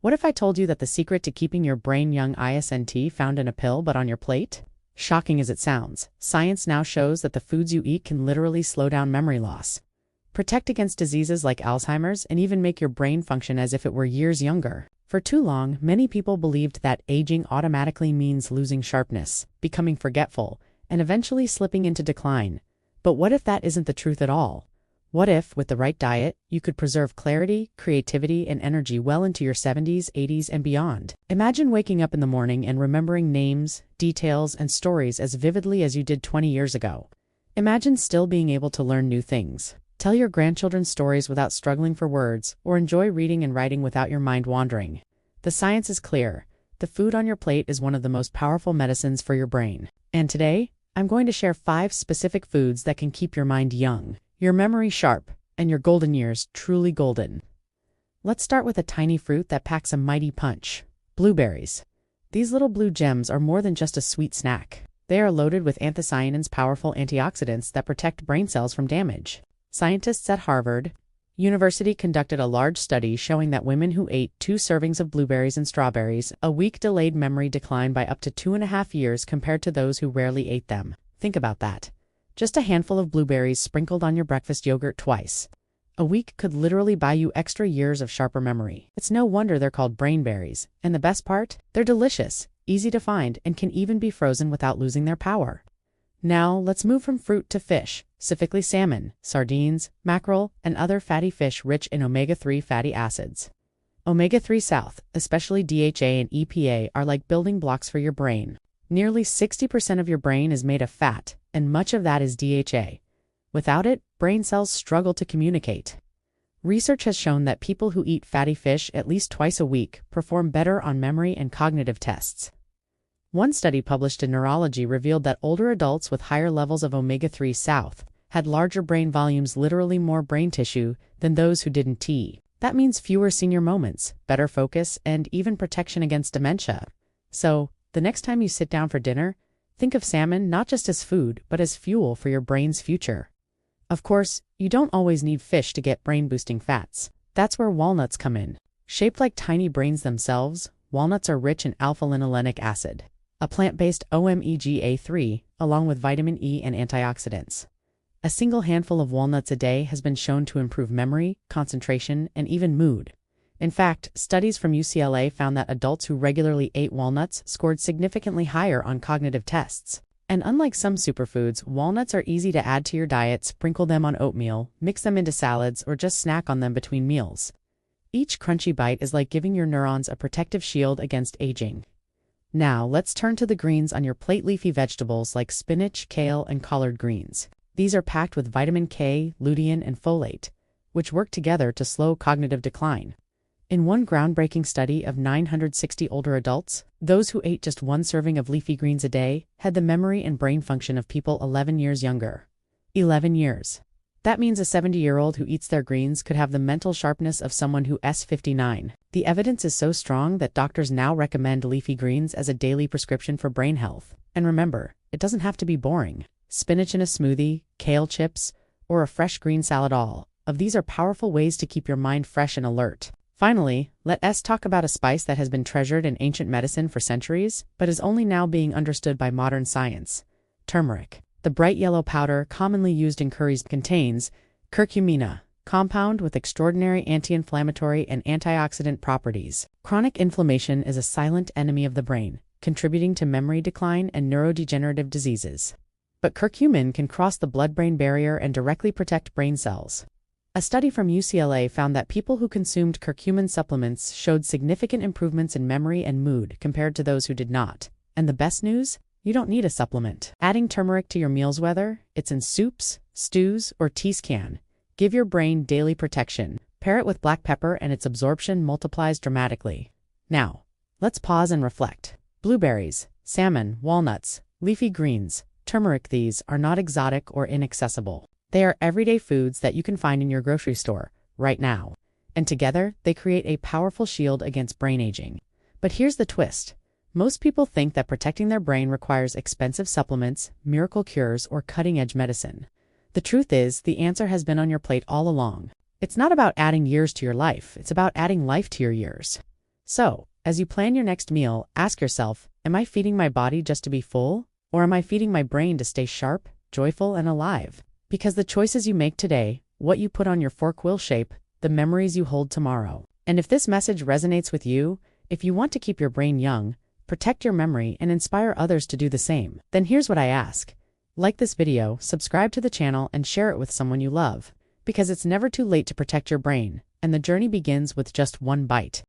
What if I told you that the secret to keeping your brain young isn't found in a pill but on your plate? Shocking as it sounds, science now shows that the foods you eat can literally slow down memory loss, protect against diseases like Alzheimer's, and even make your brain function as if it were years younger. For too long, many people believed that aging automatically means losing sharpness, becoming forgetful, and eventually slipping into decline. But what if that isn't the truth at all? What if, with the right diet, you could preserve clarity, creativity, and energy well into your 70s, 80s, and beyond? Imagine waking up in the morning and remembering names, details, and stories as vividly as you did 20 years ago. Imagine still being able to learn new things, tell your grandchildren stories without struggling for words, or enjoy reading and writing without your mind wandering. The science is clear. The food on your plate is one of the most powerful medicines for your brain. And today, I'm going to share 5 specific foods that can keep your mind young, your memory sharp, and your golden years truly golden. Let's start with a tiny fruit that packs a mighty punch: blueberries. These little blue gems are more than just a sweet snack. They are loaded with anthocyanins, powerful antioxidants that protect brain cells from damage. Scientists at Harvard University conducted a large study showing that women who ate 2 servings of blueberries and strawberries a week delayed memory decline by up to 2.5 years compared to those who rarely ate them. Think about that. Just a handful of blueberries sprinkled on your breakfast yogurt twice a week could literally buy you extra years of sharper memory. It's no wonder they're called brainberries, and the best part? They're delicious, easy to find, and can even be frozen without losing their power. Now, let's move from fruit to fish, specifically salmon, sardines, mackerel, and other fatty fish rich in omega-3 fatty acids. Omega-3 South, especially DHA and EPA, are like building blocks for your brain. Nearly 60% of your brain is made of fat, and much of that is DHA. Without it, brain cells struggle to communicate. Research has shown that people who eat fatty fish at least twice a week perform better on memory and cognitive tests. One study published in Neurology revealed that older adults with higher levels of omega-3 South had larger brain volumes, literally more brain tissue, than those who didn't eat. That means fewer senior moments, better focus, and even protection against dementia. So, the next time you sit down for dinner, think of salmon not just as food, but as fuel for your brain's future. Of course, you don't always need fish to get brain-boosting fats. That's where walnuts come in. Shaped like tiny brains themselves, walnuts are rich in alpha-linolenic acid, a plant-based omega-3, along with vitamin E and antioxidants. A single handful of walnuts a day has been shown to improve memory, concentration, and even mood. In fact, studies from UCLA found that adults who regularly ate walnuts scored significantly higher on cognitive tests. And unlike some superfoods, walnuts are easy to add to your diet. Sprinkle them on oatmeal, mix them into salads, or just snack on them between meals. Each crunchy bite is like giving your neurons a protective shield against aging. Now, let's turn to the greens on your plate: leafy vegetables like spinach, kale, and collard greens. These are packed with vitamin K, lutein, and folate, which work together to slow cognitive decline. In one groundbreaking study of 960 older adults, those who ate just 1 serving of leafy greens a day had the memory and brain function of people 11 years younger. 11 years. That means a 70-year-old who eats their greens could have the mental sharpness of someone who's 59. The evidence is so strong that doctors now recommend leafy greens as a daily prescription for brain health. And remember, it doesn't have to be boring. Spinach in a smoothie, kale chips, or a fresh green salad, all of these are powerful ways to keep your mind fresh and alert. Finally, let's talk about a spice that has been treasured in ancient medicine for centuries, but is only now being understood by modern science: turmeric. The bright yellow powder commonly used in curries contains curcumina, compound with extraordinary anti-inflammatory and antioxidant properties. Chronic inflammation is a silent enemy of the brain, contributing to memory decline and neurodegenerative diseases. But curcumin can cross the blood-brain barrier and directly protect brain cells. A study from UCLA found that people who consumed curcumin supplements showed significant improvements in memory and mood compared to those who did not. And the best news? You don't need a supplement. Adding turmeric to your meals, whether it's in soups, stews, or teas, can give your brain daily protection. Pair it with black pepper and its absorption multiplies dramatically. Now, let's pause and reflect. Blueberries, salmon, walnuts, leafy greens, turmeric — these are not exotic or inaccessible. They are everyday foods that you can find in your grocery store right now. And together, they create a powerful shield against brain aging. But here's the twist. Most people think that protecting their brain requires expensive supplements, miracle cures, or cutting-edge medicine. The truth is, the answer has been on your plate all along. It's not about adding years to your life, it's about adding life to your years. So, as you plan your next meal, ask yourself, am I feeding my body just to be full? Or am I feeding my brain to stay sharp, joyful, and alive? Because the choices you make today, what you put on your fork will shape the memories you hold tomorrow. And if this message resonates with you, if you want to keep your brain young, protect your memory, and inspire others to do the same, then here's what I ask. Like this video, subscribe to the channel, and share it with someone you love. Because it's never too late to protect your brain, and the journey begins with just one bite.